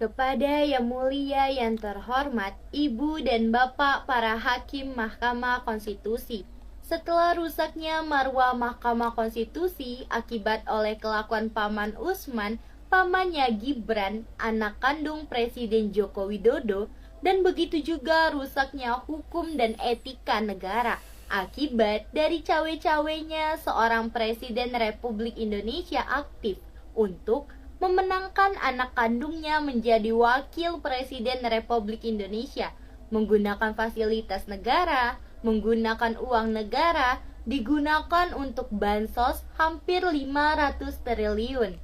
Kepada Yang Mulia yang terhormat, Ibu dan Bapak para Hakim Mahkamah Konstitusi, setelah rusaknya marwah Mahkamah Konstitusi akibat oleh kelakuan Paman Usman, pamannya Gibran, anak kandung Presiden Joko Widodo, dan begitu juga rusaknya hukum dan etika negara akibat dari cawe-cawenya seorang Presiden Republik Indonesia aktif untuk memenangkan anak kandungnya menjadi wakil Presiden Republik Indonesia, menggunakan fasilitas negara, menggunakan uang negara, digunakan untuk bansos hampir 500 triliun,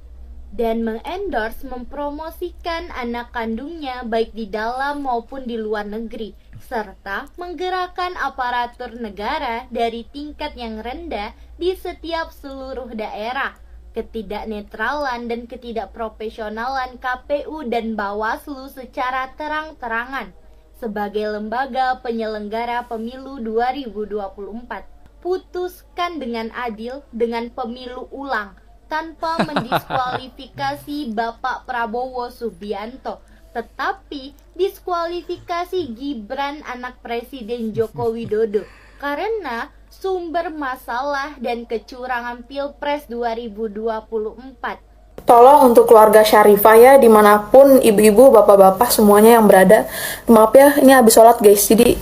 dan mengendorse mempromosikan anak kandungnya baik di dalam maupun di luar negeri, serta menggerakkan aparatur negara dari tingkat yang rendah di setiap seluruh daerah. Ketidaknetralan dan ketidakprofesionalan KPU dan Bawaslu secara terang-terangan sebagai lembaga penyelenggara pemilu 2024. Putuskan dengan adil dengan pemilu ulang tanpa mendiskualifikasi Bapak Prabowo Subianto, tetapi diskualifikasi Gibran anak Presiden Joko Widodo karena sumber masalah dan kecurangan Pilpres 2024. Tolong untuk keluarga Syarifah ya, dimanapun ibu-ibu, bapak-bapak semuanya yang berada. Maaf ya, ini habis sholat guys, jadi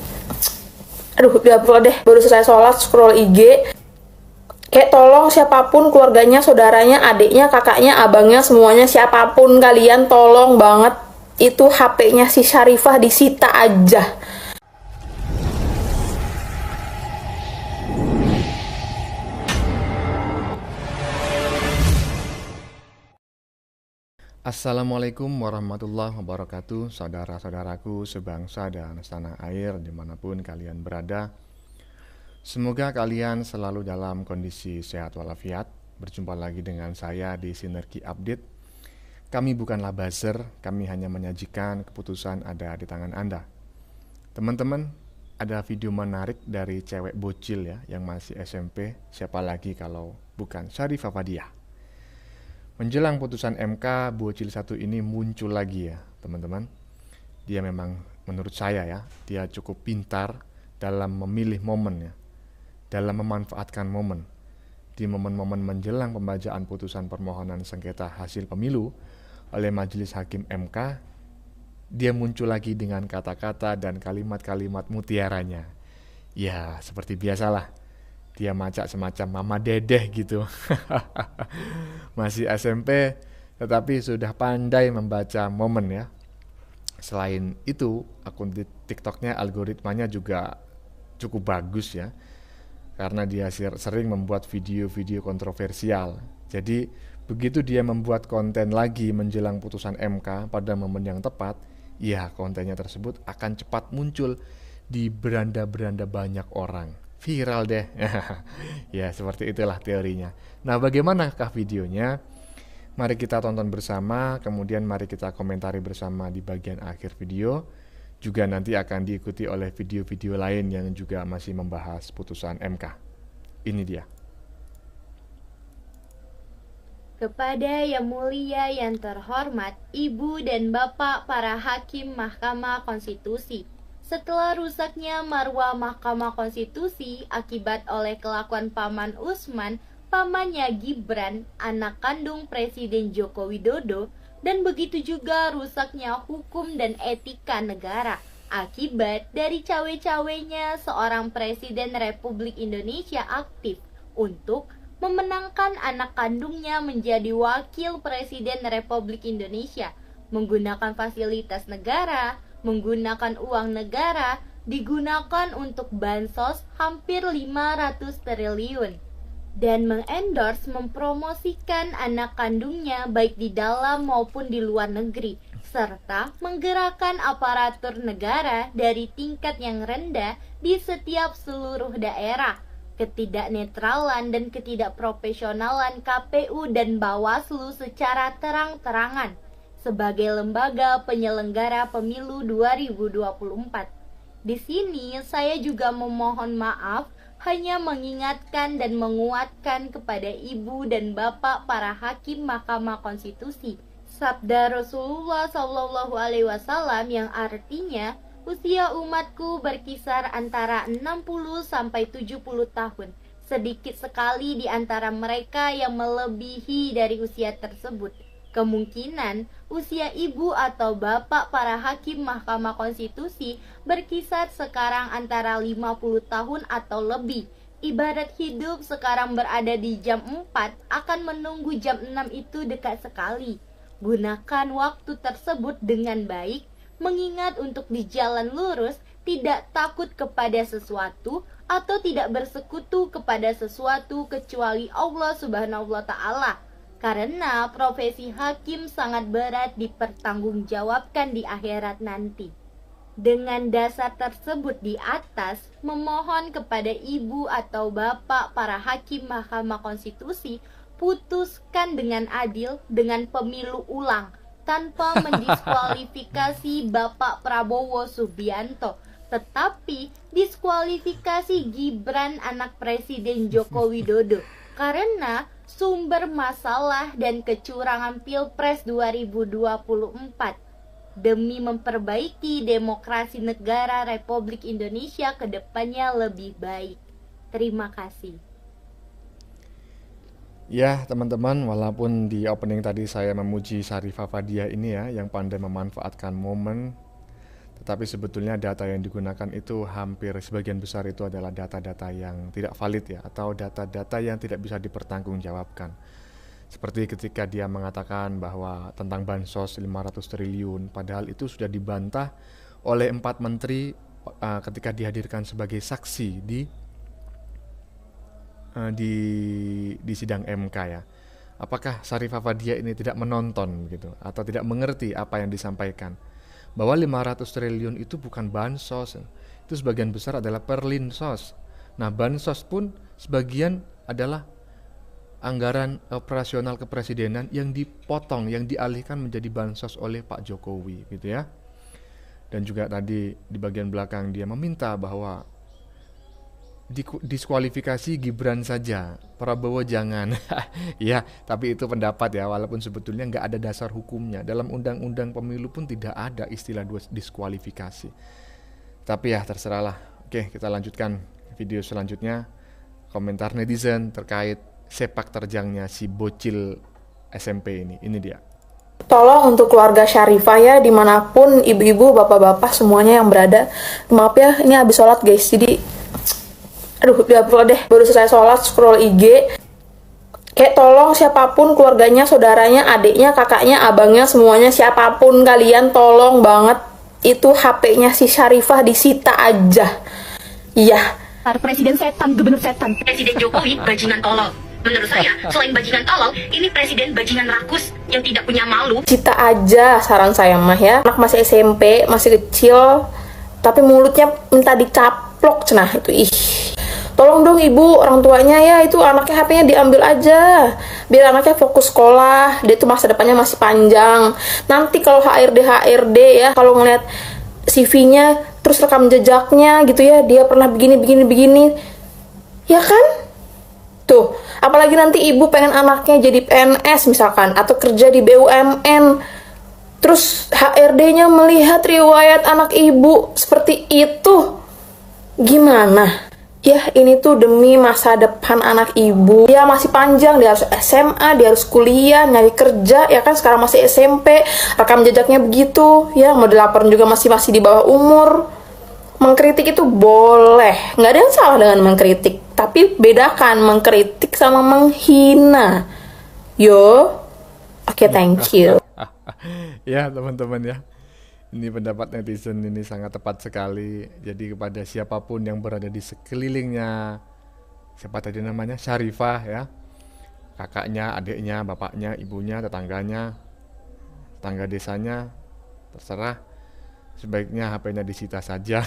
udah pula deh, baru selesai sholat scroll IG. Kayak tolong siapapun keluarganya, saudaranya, adiknya, kakaknya, abangnya, semuanya, siapapun kalian, tolong banget itu HP-nya si Syarifah disita aja. Assalamualaikum warahmatullahi wabarakatuh, saudara-saudaraku sebangsa dan setanah air dimanapun kalian berada. Semoga kalian selalu dalam kondisi sehat walafiat. Berjumpa lagi dengan saya di Sinergi Update. Kami bukanlah buzzer, kami hanya menyajikan keputusan ada di tangan Anda. Teman-teman, ada video menarik dari cewek bocil ya, yang masih SMP. Siapa lagi kalau bukan Syarifah Fadiah. Menjelang putusan MK, bocil satu ini muncul lagi ya, teman-teman. Dia memang menurut saya ya, dia cukup pintar dalam memilih momen ya, dalam memanfaatkan momen. Di momen-momen menjelang pembacaan putusan permohonan sengketa hasil pemilu oleh Majelis Hakim MK, dia muncul lagi dengan kata-kata dan kalimat-kalimat mutiaranya. Ya, seperti biasalah. Dia macak semacam mama dedeh gitu. Masih SMP tetapi sudah pandai membaca momen ya. Selain itu, akun di TikToknya algoritmanya juga cukup bagus ya, karena dia sering membuat video-video kontroversial. Jadi begitu dia membuat konten lagi menjelang putusan MK pada momen yang tepat, ya kontennya tersebut akan cepat muncul di beranda-beranda banyak orang. Viral deh. Ya, seperti itulah teorinya. Nah, bagaimanakah videonya? Mari kita tonton bersama, kemudian mari kita komentari bersama di bagian akhir video. Juga nanti akan diikuti oleh video-video lain yang juga masih membahas putusan MK. Ini dia. Kepada Yang Mulia yang terhormat, Ibu dan Bapak para Hakim Mahkamah Konstitusi, setelah rusaknya marwah Mahkamah Konstitusi akibat oleh kelakuan Paman Usman, pamannya Gibran, anak kandung Presiden Joko Widodo, dan begitu juga rusaknya hukum dan etika negara akibat dari cawe-cawenya seorang Presiden Republik Indonesia aktif untuk memenangkan anak kandungnya menjadi wakil Presiden Republik Indonesia, menggunakan fasilitas negara, menggunakan uang negara, digunakan untuk bansos hampir 500 triliun, dan mengendorse mempromosikan anak kandungnya baik di dalam maupun di luar negeri, serta menggerakkan aparatur negara dari tingkat yang rendah di setiap seluruh daerah. Ketidaknetralan dan ketidakprofesionalan KPU dan Bawaslu secara terang-terangan sebagai lembaga penyelenggara pemilu 2024. Di sini saya juga memohon maaf, hanya mengingatkan dan menguatkan kepada Ibu dan Bapak para Hakim Mahkamah Konstitusi Sabda Rasulullah Shallallahu Alaihi Wasallam yang artinya usia umatku berkisar antara 60 sampai 70 tahun. Sedikit sekali di antara mereka yang melebihi dari usia tersebut. Kemungkinan usia ibu atau bapak para hakim Mahkamah Konstitusi berkisar sekarang antara 50 tahun atau lebih. Ibarat hidup sekarang berada di jam 4 akan menunggu jam 6 itu dekat sekali. Gunakan waktu tersebut dengan baik, mengingat untuk di jalan lurus tidak takut kepada sesuatu atau tidak bersekutu kepada sesuatu kecuali Allah Subhanahu wa Ta'ala. Karena profesi hakim sangat berat dipertanggungjawabkan di akhirat nanti. Dengan dasar tersebut di atas, memohon kepada ibu atau bapak para hakim Mahkamah Konstitusi putuskan dengan adil dengan pemilu ulang tanpa mendiskualifikasi Bapak Prabowo Subianto, tetapi diskualifikasi Gibran anak Presiden Joko Widodo karena sumber masalah dan kecurangan Pilpres 2024 demi memperbaiki demokrasi negara Republik Indonesia ke depannya lebih baik. Terima kasih. Ya teman-teman, walaupun di opening tadi saya memuji Syarifah Fadiah ini ya, yang pandai memanfaatkan momen, tetapi sebetulnya data yang digunakan itu hampir sebagian besar itu adalah data-data yang tidak valid ya, atau data-data yang tidak bisa dipertanggungjawabkan. Seperti ketika dia mengatakan bahwa tentang bansos 500 triliun, padahal itu sudah dibantah oleh 4 menteri ketika dihadirkan sebagai saksi di sidang MK ya. Apakah Syarifah Fadiah ini tidak menonton gitu atau tidak mengerti apa yang disampaikan? Bahwa 500 triliun itu bukan bansos. Itu sebagian besar adalah perlinsos. Nah, bansos pun sebagian adalah anggaran operasional kepresidenan yang dipotong, yang dialihkan menjadi bansos oleh Pak Jokowi gitu ya. Dan juga tadi di bagian belakang dia meminta bahwa diskualifikasi Gibran saja, Prabowo jangan. Ya, tapi itu pendapat ya, walaupun sebetulnya nggak ada dasar hukumnya. Dalam undang-undang pemilu pun tidak ada istilah diskualifikasi. Tapi ya terserahlah. Oke, kita lanjutkan video selanjutnya. Komentar netizen terkait sepak terjangnya si bocil SMP ini. Ini dia. Tolong untuk keluarga Syarifah ya, dimanapun ibu-ibu, bapak-bapak semuanya yang berada. Maaf ya, ini habis sholat guys, jadi aduh, udah deh, baru selesai sholat, scroll IG. Kayak tolong siapapun keluarganya, saudaranya, adiknya, kakaknya, abangnya, semuanya, siapapun kalian, tolong banget itu HP-nya si Syarifah disita aja. Iya. Presiden setan, gubernur setan. Presiden Jokowi bajingan tolol. Menurut saya, selain bajingan tolol, ini presiden bajingan rakus yang tidak punya malu. Cita aja saran saya mah ya. Anak masih SMP, masih kecil, tapi mulutnya minta dicaplok cenah itu. Ih. Tolong dong ibu, orang tuanya ya, itu anaknya HP-nya diambil aja. Biar anaknya fokus sekolah, dia tuh masa depannya masih panjang. Nanti kalau HRD ya, kalau ngeliat CV-nya, terus rekam jejaknya gitu ya, dia pernah begini. Ya kan? Tuh, apalagi nanti ibu pengen anaknya jadi PNS misalkan, atau kerja di BUMN. Terus HRD-nya melihat riwayat anak ibu seperti itu. Gimana? Ya, ini tuh demi masa depan anak ibu. Dia masih panjang, dia harus SMA, dia harus kuliah, nyari kerja, ya kan sekarang masih SMP, rekam jejaknya begitu, ya mau dilaporin juga masih di bawah umur. Mengkritik itu boleh, nggak ada yang salah dengan mengkritik, tapi bedakan mengkritik sama menghina. Oke, thank you. Ya teman-teman ya, ini pendapat netizen ini sangat tepat sekali. Jadi kepada siapapun yang berada di sekelilingnya, siapa tadi namanya, Syarifah ya, kakaknya, adiknya, bapaknya, ibunya, tetangganya, tetangga desanya, terserah, sebaiknya HP-nya disita saja.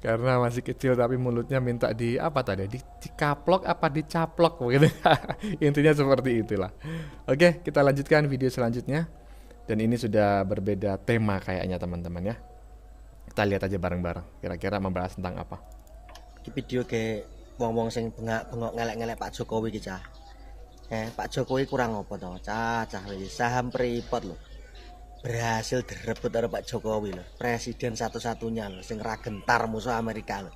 Karena masih kecil tapi mulutnya minta dikaplok apa dicaplok begitu. Intinya seperti itulah. Oke, kita lanjutkan video selanjutnya. Dan ini sudah berbeda tema kayaknya teman-teman ya. Kita lihat aja bareng-bareng. Kira-kira membahas tentang apa. Di video ke wong-wong sing bengak-bengok ngelek-ngelek Pak Jokowi ki cah. Pak Jokowi kurang apa toh? Cah saham Freeport loh. Berhasil direbut oleh Pak Jokowi loh. Presiden satu-satunya loh sing ra gentar musuh Amerika loh.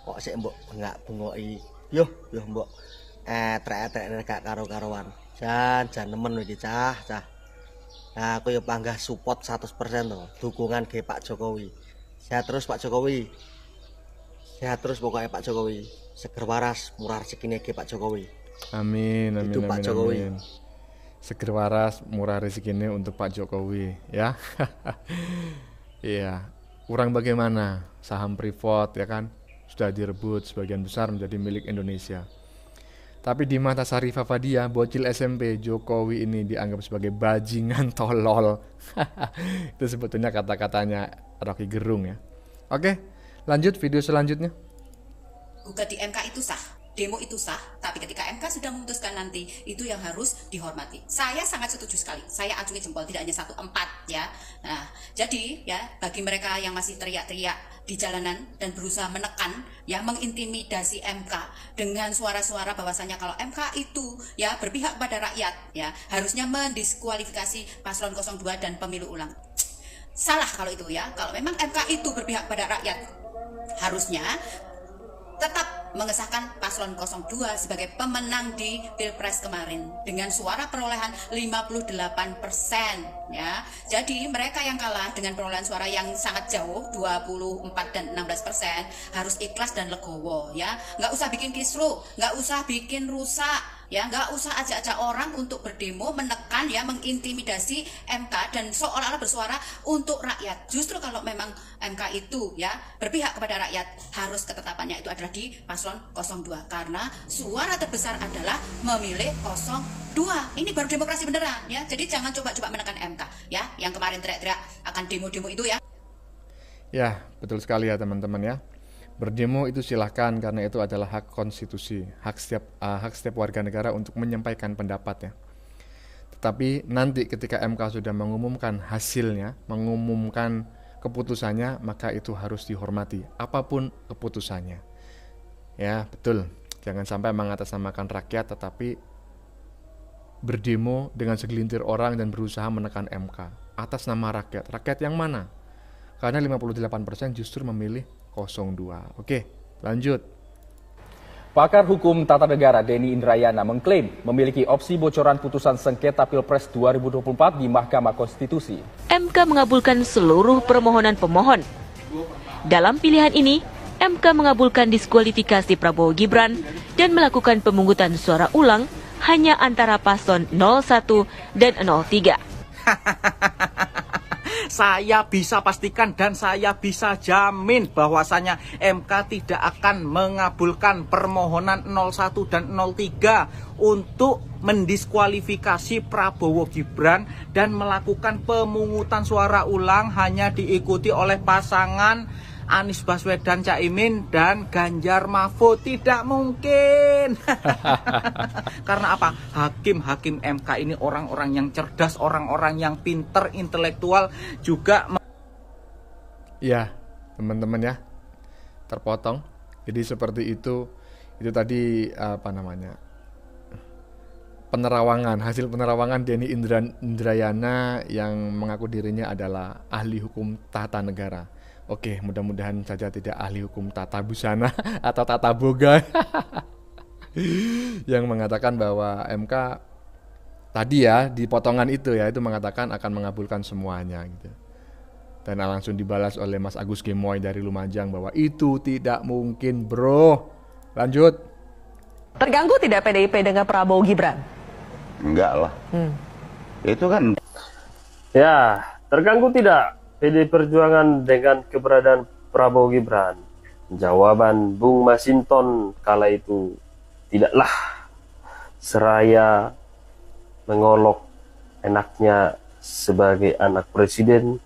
Kok sik mbok bengak-bengoki. Yo mbok trek-trek gak karo-karuan. Jan nemen iki cah. Nah, aku yo panggah support 100% loh. Dukungan ke Pak Jokowi. Sehat terus Pak Jokowi. Sehat terus pokoknya Pak Jokowi. Seger waras, murah rezekine ke Pak Jokowi. Amin. Itu Pak Jokowi. Amin. Seger waras, murah rezekinya untuk Pak Jokowi, ya. Iya. Kurang bagaimana? Saham Freeport ya kan sudah direbut sebagian besar menjadi milik Indonesia. Tapi di mata Syarifah Fadia, bocil SMP, Jokowi ini dianggap sebagai bajingan tolol. Itu sebetulnya kata-katanya Rocky Gerung ya. Oke, lanjut video selanjutnya. Gugat di MK itu sah, demo itu sah, tapi ketika MK sudah memutuskan nanti, itu yang harus dihormati. Saya sangat setuju sekali, saya acungi jempol, tidak hanya 1-4 ya. Nah, jadi ya bagi mereka yang masih teriak-teriak di jalanan dan berusaha menekan, ya mengintimidasi MK dengan suara-suara bahwasanya kalau MK itu ya berpihak pada rakyat, ya harusnya mendiskualifikasi paslon 02 dan pemilu ulang. Salah kalau itu ya, kalau memang MK itu berpihak pada rakyat, harusnya tetap mengesahkan paslon 02 sebagai pemenang di Pilpres kemarin dengan suara perolehan 58% ya. Jadi mereka yang kalah dengan perolehan suara yang sangat jauh 24 dan 16% harus ikhlas dan legowo ya. Nggak usah bikin kisruh, nggak usah bikin rusak. Ya, nggak usah ajak-ajak orang untuk berdemo, menekan, ya, mengintimidasi MK dan seolah-olah bersuara untuk rakyat. Justru kalau memang MK itu ya berpihak kepada rakyat, harus ketetapannya itu adalah di paslon 02 karena suara terbesar adalah memilih 02. Ini baru demokrasi beneran ya. Jadi jangan coba-coba menekan MK ya, yang kemarin teriak-teriak akan demo-demo itu ya. Ya, betul sekali ya teman-teman ya. Berdemo itu silahkan karena itu adalah hak konstitusi, hak setiap warga negara untuk menyampaikan pendapatnya. Tetapi nanti ketika MK sudah mengumumkan hasilnya, mengumumkan keputusannya, maka itu harus dihormati apapun keputusannya. Ya, betul. Jangan sampai mengatasnamakan rakyat tetapi berdemo dengan segelintir orang dan berusaha menekan MK atas nama rakyat. Rakyat yang mana? Karena 58% justru memilih 02. Oke, lanjut. Pakar Hukum Tata Negara Denny Indrayana mengklaim memiliki opsi bocoran putusan sengketa Pilpres 2024 di Mahkamah Konstitusi. MK mengabulkan seluruh permohonan pemohon. Dalam pilihan ini, MK mengabulkan diskualifikasi Prabowo Gibran dan melakukan pemungutan suara ulang hanya antara paslon 01 dan 03. Saya bisa pastikan dan saya bisa jamin bahwasanya MK tidak akan mengabulkan permohonan 01 dan 03 untuk mendiskualifikasi Prabowo Gibran dan melakukan pemungutan suara ulang hanya diikuti oleh pasangan Anies Baswedan Caimin dan Ganjar Mahfud. Tidak mungkin. Karena apa? Hakim-hakim MK ini orang-orang yang cerdas, orang-orang yang pinter, intelektual juga. Ya, teman-teman ya, terpotong. Jadi seperti itu tadi penerawangan, hasil penerawangan Denny Indrayana yang mengaku dirinya adalah ahli hukum tata negara. Oke, mudah-mudahan saja tidak ahli hukum tata busana atau tata boga yang mengatakan bahwa MK tadi ya di potongan itu ya itu mengatakan akan mengabulkan semuanya gitu. Dan langsung dibalas oleh Mas Agus Gemoy dari Lumajang bahwa itu tidak mungkin, bro. Lanjut. Terganggu tidak PDIP dengan Prabowo Gibran? Enggak lah. Itu kan. Ya, terganggu tidak PDI Perjuangan dengan keberadaan Prabowo Gibran? Jawaban Bung Masinton kala itu tidaklah, seraya mengolok enaknya sebagai anak presiden,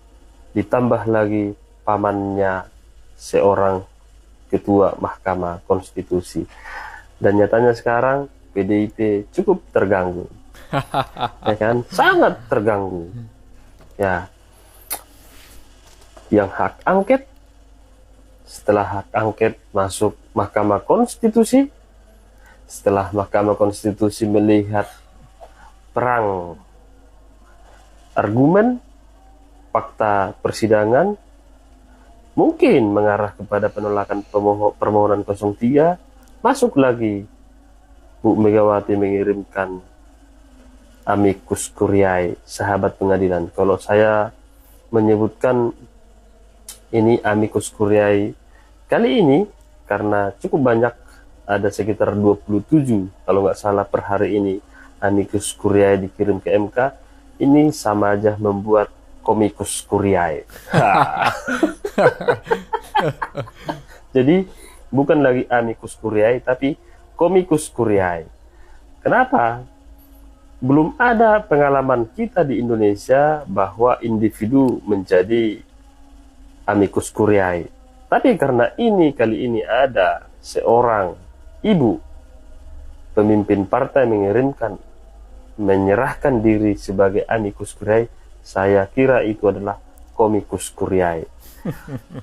ditambah lagi pamannya seorang ketua Mahkamah Konstitusi. Dan nyatanya sekarang PDIP cukup terganggu. Ya kan? Sangat terganggu. Ya. Yang hak angket, setelah hak angket masuk Mahkamah Konstitusi, setelah Mahkamah Konstitusi melihat perang argumen, fakta persidangan, mungkin mengarah kepada penolakan permohonan 03, masuk lagi Bu Megawati mengirimkan amicus curiae, sahabat pengadilan. Kalau saya menyebutkan ini amicus curiae kali ini karena cukup banyak, ada sekitar 27 kalau nggak salah per hari ini amicus curiae dikirim ke MK. Ini sama aja membuat komikus curiae. Jadi bukan lagi amicus curiae tapi komikus curiae. Kenapa? Belum ada pengalaman kita di Indonesia bahwa individu menjadi amicus curiae. Tapi karena ini kali ini ada seorang ibu pemimpin partai menyerahkan diri sebagai amicus curiae, saya kira itu adalah komikus curiae.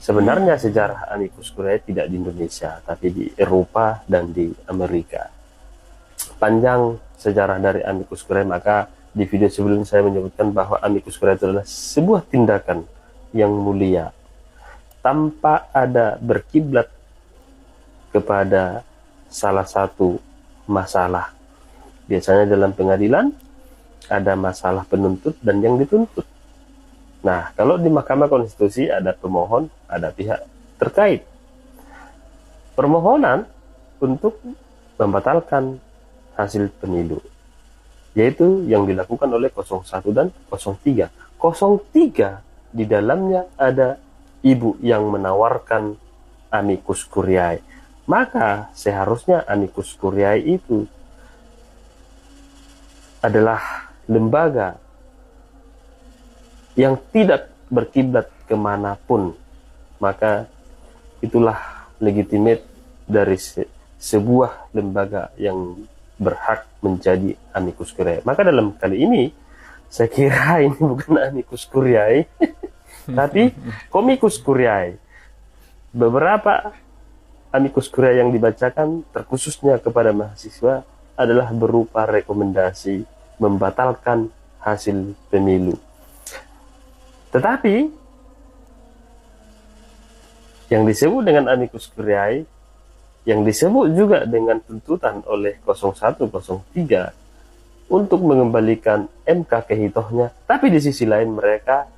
Sebenarnya sejarah amicus curiae tidak di Indonesia, tapi di Eropa dan di Amerika. Panjang sejarah dari amicus curiae, maka di video sebelumnya saya menyebutkan bahwa amicus curiae itu adalah sebuah tindakan yang mulia tanpa ada berkiblat kepada salah satu masalah. Biasanya dalam pengadilan ada masalah penuntut dan yang dituntut. Nah, kalau di Mahkamah Konstitusi ada pemohon, ada pihak terkait. Permohonan untuk membatalkan hasil pemilu, yaitu yang dilakukan oleh 01 dan 03. 03 di dalamnya ada ibu yang menawarkan amicus curiae. Maka seharusnya amicus curiae itu adalah lembaga yang tidak berkiblat kemanapun. Maka itulah legitimate dari sebuah lembaga yang berhak menjadi amicus curiae. Maka dalam kali ini saya kira ini bukan amicus curiae tapi komikus curiae. Beberapa amicus curiae yang dibacakan terkhususnya kepada mahasiswa adalah berupa rekomendasi membatalkan hasil pemilu. Tetapi yang disebut dengan amicus curiae, yang disebut juga dengan tuntutan oleh 01, 03 untuk mengembalikan MK ke hitohnya, tapi di sisi lain mereka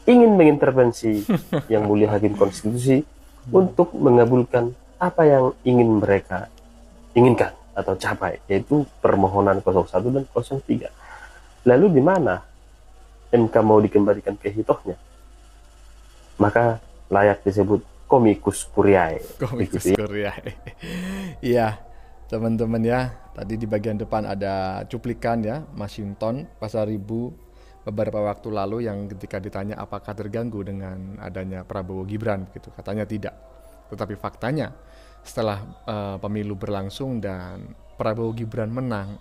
ingin mengintervensi yang mulia hakim konstitusi untuk mengabulkan apa yang ingin mereka inginkan atau capai, yaitu permohonan 01 dan 03. Lalu di mana MK mau dikembalikan ke hitohnya? Maka layak disebut komikus curiae. Komikus curiae. Iya, teman-teman ya. Tadi di bagian depan ada cuplikan ya, Masinton Pasaribu beberapa waktu lalu yang ketika ditanya apakah terganggu dengan adanya Prabowo Gibran gitu, katanya tidak. Tetapi faktanya setelah pemilu berlangsung dan Prabowo Gibran menang,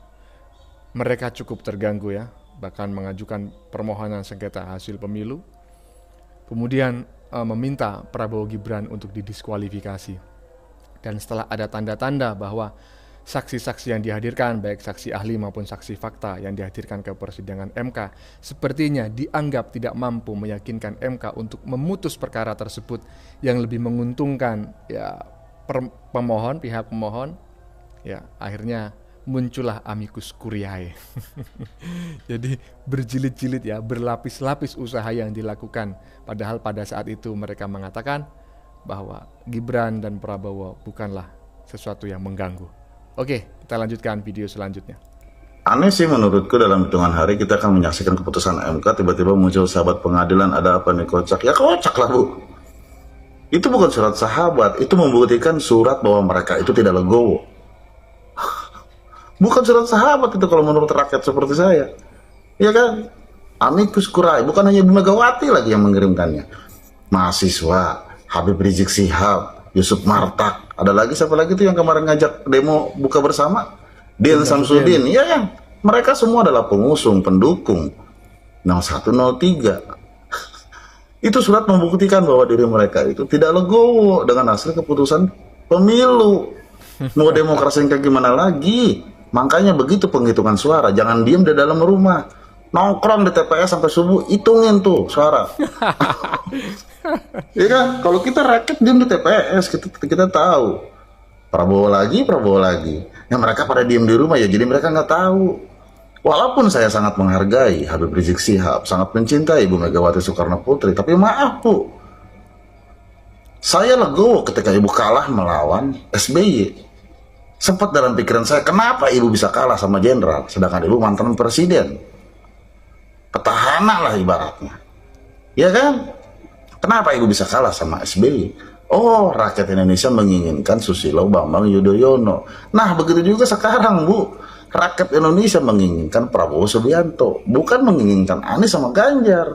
mereka cukup terganggu ya, bahkan mengajukan permohonan sengketa hasil pemilu. Kemudian meminta Prabowo Gibran untuk didiskualifikasi. Dan setelah ada tanda-tanda bahwa saksi-saksi yang dihadirkan, baik saksi ahli maupun saksi fakta yang dihadirkan ke persidangan MK, sepertinya dianggap tidak mampu meyakinkan MK untuk memutus perkara tersebut yang lebih menguntungkan ya pemohon, pihak pemohon. Ya, akhirnya muncullah amicus curiae. Jadi berjilid-jilid ya, berlapis-lapis usaha yang dilakukan. Padahal pada saat itu mereka mengatakan bahwa Gibran dan Prabowo bukanlah sesuatu yang mengganggu. Oke, kita lanjutkan video selanjutnya. Aneh sih menurutku, dalam hitungan hari kita akan menyaksikan keputusan MK, tiba-tiba muncul sahabat pengadilan, ada apa nih, kocak. Ya kocak lah Bu. Itu bukan surat sahabat, itu membuktikan surat bahwa mereka itu tidak legowo. Bukan surat sahabat itu kalau menurut rakyat seperti saya. Ya kan? Amicus curiae, bukan hanya Bu Megawati lagi yang mengirimkannya. Mahasiswa, Habib Rizik Sihab, Yusuf Martak, ada lagi siapa lagi tuh yang kemarin ngajak demo buka bersama? Din Samsudin. Iya ya, mereka semua adalah pengusung, pendukung 01, 03. Itu surat membuktikan bahwa diri mereka itu tidak legowo dengan hasil keputusan pemilu. Mau demokrasi yang kayak gimana lagi? Makanya begitu penghitungan suara, jangan diem di dalam rumah. Nongkrong di TPS sampai subuh, hitungin tuh suara. Iya kan? Kalau kita rakyat diem di TPS, kita tahu. Prabowo lagi. Yang mereka pada diem di rumah ya, jadi mereka nggak tahu. Walaupun saya sangat menghargai Habib Rizik Syihab, sangat mencintai Ibu Megawati Soekarno Putri, tapi maaf Bu, saya legowo ketika Ibu kalah melawan SBY. Sempat dalam pikiran saya, kenapa Ibu bisa kalah sama jenderal, sedangkan Ibu mantan presiden, petahana lah ibaratnya, ya kan? Kenapa Ibu bisa kalah sama SBY? Oh, rakyat Indonesia menginginkan Susilo Bambang Yudhoyono. Nah, begitu juga sekarang, Bu. Rakyat Indonesia menginginkan Prabowo Subianto, bukan menginginkan Anies sama Ganjar.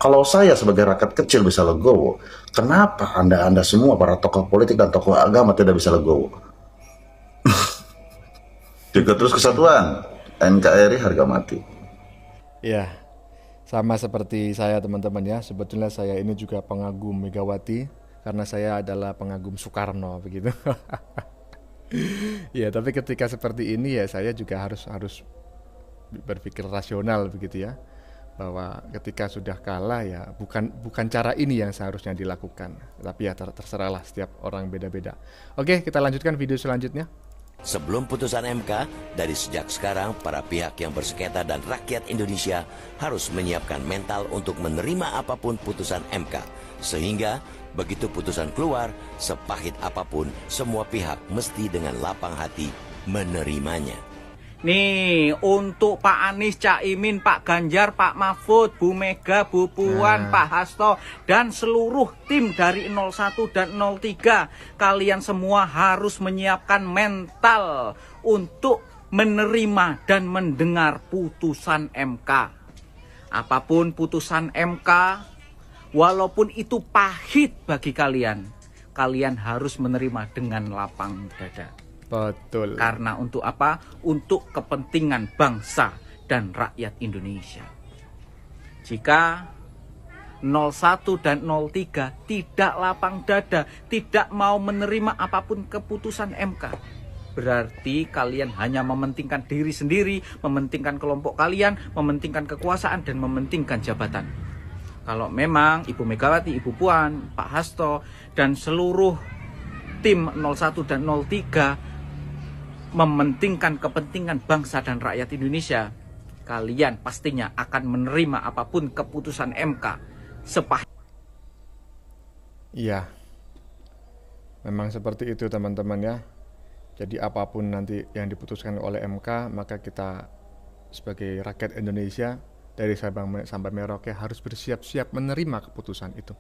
Kalau saya sebagai rakyat kecil bisa legowo, kenapa Anda semua para tokoh politik dan tokoh agama tidak bisa legowo? Jaga terus kesatuan, NKRI harga mati. Ya, sama seperti saya teman-teman ya, sebetulnya saya ini juga pengagum Megawati, karena saya adalah pengagum Soekarno begitu. Ya, tapi ketika seperti ini ya saya juga harus berpikir rasional begitu ya, bahwa ketika sudah kalah ya bukan cara ini yang seharusnya dilakukan, tapi ya terserahlah, setiap orang beda-beda. Oke, kita lanjutkan video selanjutnya. Sebelum putusan MK, dari sejak sekarang para pihak yang bersengketa dan rakyat Indonesia harus menyiapkan mental untuk menerima apapun putusan MK, sehingga begitu putusan keluar, sepahit apapun, semua pihak mesti dengan lapang hati menerimanya. Nih, untuk Pak Anies, Cak Imin, Pak Ganjar, Pak Mahfud, Bu Mega, Bu Puan, Pak Hasto, dan seluruh tim dari 01 dan 03, kalian semua harus menyiapkan mental untuk menerima dan mendengar putusan MK. Apapun putusan MK, walaupun itu pahit bagi kalian, kalian harus menerima dengan lapang dada. Betul. Karena untuk apa? Untuk kepentingan bangsa dan rakyat Indonesia. Jika 01 dan 03 tidak lapang dada, tidak mau menerima apapun keputusan MK, berarti kalian hanya mementingkan diri sendiri, mementingkan kelompok kalian, mementingkan kekuasaan, dan mementingkan jabatan. Kalau memang Ibu Megawati, Ibu Puan, Pak Hasto, dan seluruh tim 01 dan 03 mementingkan kepentingan bangsa dan rakyat Indonesia, kalian pastinya akan menerima apapun keputusan MK sepahit. Iya, memang seperti itu teman-teman ya. Jadi apapun nanti yang diputuskan oleh MK, maka kita sebagai rakyat Indonesia dari Sabang sampai Merauke harus bersiap-siap menerima keputusan itu.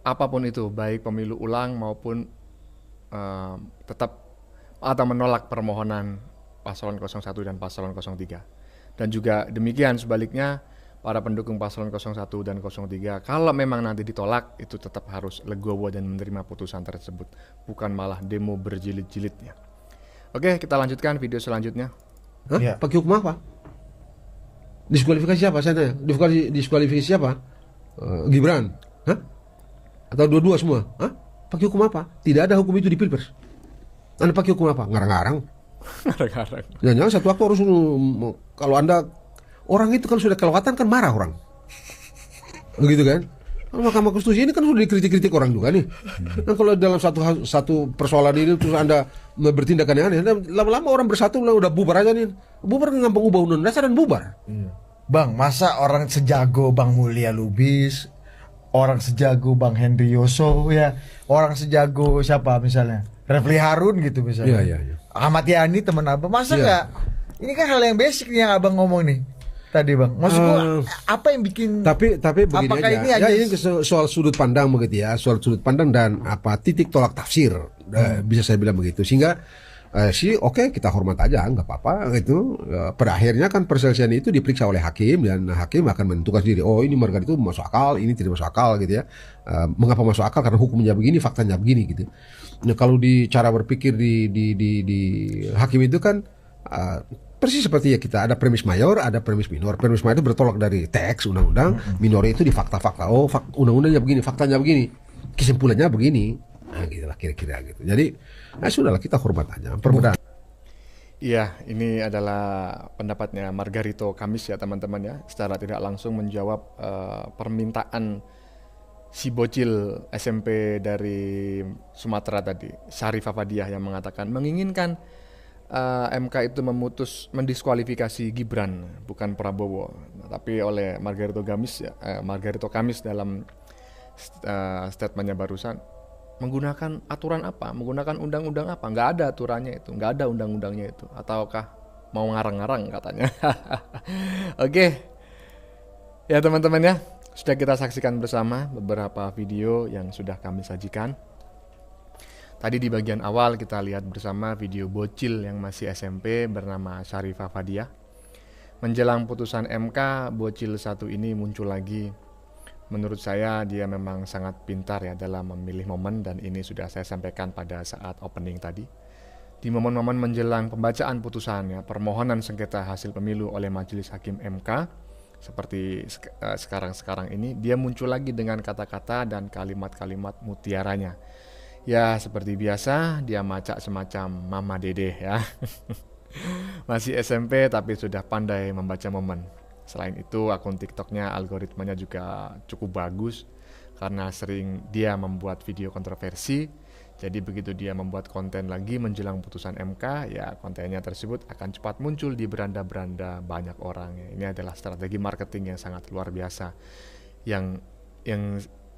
Apapun itu, baik pemilu ulang maupun tetap atau menolak permohonan paslon 01 dan paslon 03. Dan juga demikian sebaliknya, para pendukung paslon 01 dan 03, kalau memang nanti ditolak, itu tetap harus legowo dan menerima putusan tersebut, bukan malah demo berjilid-jilidnya. Oke, kita lanjutkan video selanjutnya. Hah? Pakai hukum apa? Diskualifikasi siapa? Saya diskualifikasi siapa? Gibran? Hah? Atau dua-dua semua? Hah? Pakai hukum apa? Tidak ada hukum itu di Pilpres. Anda pakai hukum apa? Ngarang-ngarang. Ngarang-ngarang. Jangan satu waktu harus, kalau Anda, orang itu kan sudah kelewatan kan marah orang. Begitu kan? Mahkamah Konstitusi ini kan sudah dikritik-kritik orang juga nih. Nah, kalau dalam satu persoalan ini terus Anda bertindak aneh-aneh, lama-lama orang bersatu udah bubar aja nih. Bubar ngambang ubah undang dasar dan bubar. Bang, masa orang sejago Bang Mulya Lubis, orang sejago Bang Henry Yoso ya, orang sejago siapa misalnya? Refli Harun gitu misalnya. Iya. Ahmad Yani teman Abang, masa enggak? Ini kan hal yang basic nih yang Abang ngomong nih. Tadi Bang, maksudku apa yang bikin? Tapi begini aja. Ini soal sudut pandang begitu ya, soal sudut pandang dan titik tolak tafsir, bisa saya bilang begitu. Sehingga oke, kita hormat aja, nggak apa-apa gitu. Pada akhirnya kan perselisihan itu diperiksa oleh hakim dan hakim akan menentukan sendiri. Oh, ini marga itu masuk akal, ini tidak masuk akal gitu ya. Mengapa masuk akal? Karena hukumnya begini, faktanya begini gitu. Nah, kalau di cara berpikir di hakim itu kan persis seperti ya, kita ada premis mayor, ada premis minor. Premis mayor itu bertolak dari teks undang-undang, minor itu di fakta-fakta. Oh, undang-undangnya begini, faktanya begini, kesimpulannya begini. Nah, gitulah kira-kira gitu. Jadi, sudahlah, kita hormat aja. Perbedaan. Iya, ini adalah pendapatnya Margarito Kamis ya teman-teman ya. Secara tidak langsung menjawab permintaan si bocil SMP dari Sumatera tadi, Syarifah Fadiah, yang mengatakan menginginkan MK itu mendiskualifikasi Gibran, bukan Prabowo. Tapi oleh Margarito Kamis dalam statementnya barusan, menggunakan aturan apa, menggunakan undang-undang apa, nggak ada aturannya itu, nggak ada undang-undangnya itu, ataukah mau ngarang-ngarang katanya. Oke, ya teman-teman ya, sudah kita saksikan bersama beberapa video yang sudah kami sajikan. Tadi di bagian awal kita lihat bersama video bocil yang masih SMP bernama Syarifah Fadiah. Menjelang putusan MK, bocil satu ini muncul lagi. Menurut saya dia memang sangat pintar ya dalam memilih momen, dan ini sudah saya sampaikan pada saat opening tadi. Di momen-momen menjelang pembacaan putusannya, permohonan sengketa hasil pemilu oleh Majelis Hakim MK, seperti sekarang ini, dia muncul lagi dengan kata-kata dan kalimat-kalimat mutiaranya. Ya seperti biasa, dia macak semacam Mama Dede ya. Masih SMP tapi sudah pandai membaca momen. Selain itu, akun TikToknya algoritmanya juga cukup bagus karena sering dia membuat video kontroversi. Jadi begitu dia membuat konten lagi menjelang putusan MK, ya kontennya tersebut akan cepat muncul di beranda-beranda banyak orang. Ini adalah strategi marketing yang sangat luar biasa, yang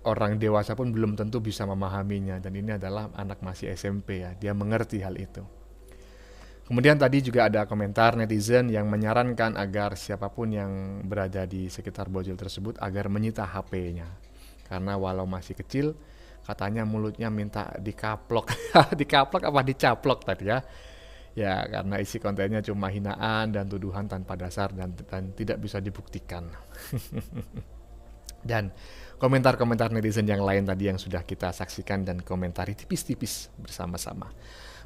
orang dewasa pun belum tentu bisa memahaminya, dan ini adalah anak masih SMP ya, dia mengerti hal itu. Kemudian tadi juga ada komentar netizen yang menyarankan agar siapapun yang berada di sekitar bocil tersebut agar menyita HP-nya. Karena walau masih kecil, katanya mulutnya minta dikaplok. Dikaplok apa dicaplok tadi ya. Ya karena isi kontennya cuma hinaan dan tuduhan tanpa dasar dan tidak bisa dibuktikan. Dan komentar-komentar netizen yang lain tadi yang sudah kita saksikan dan komentari tipis-tipis bersama-sama.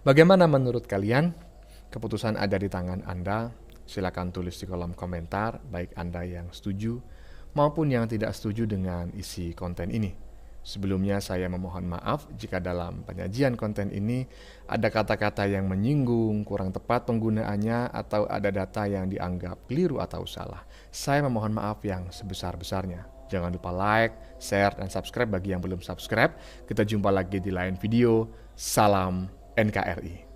Bagaimana menurut kalian? Keputusan ada di tangan Anda. Silakan tulis di kolom komentar, baik Anda yang setuju maupun yang tidak setuju dengan isi konten ini. Sebelumnya saya memohon maaf jika dalam penyajian konten ini ada kata-kata yang menyinggung, kurang tepat penggunaannya, atau ada data yang dianggap keliru atau salah. Saya memohon maaf yang sebesar-besarnya. Jangan lupa like, share, dan subscribe bagi yang belum subscribe. Kita jumpa lagi di lain video. Salam NKRI.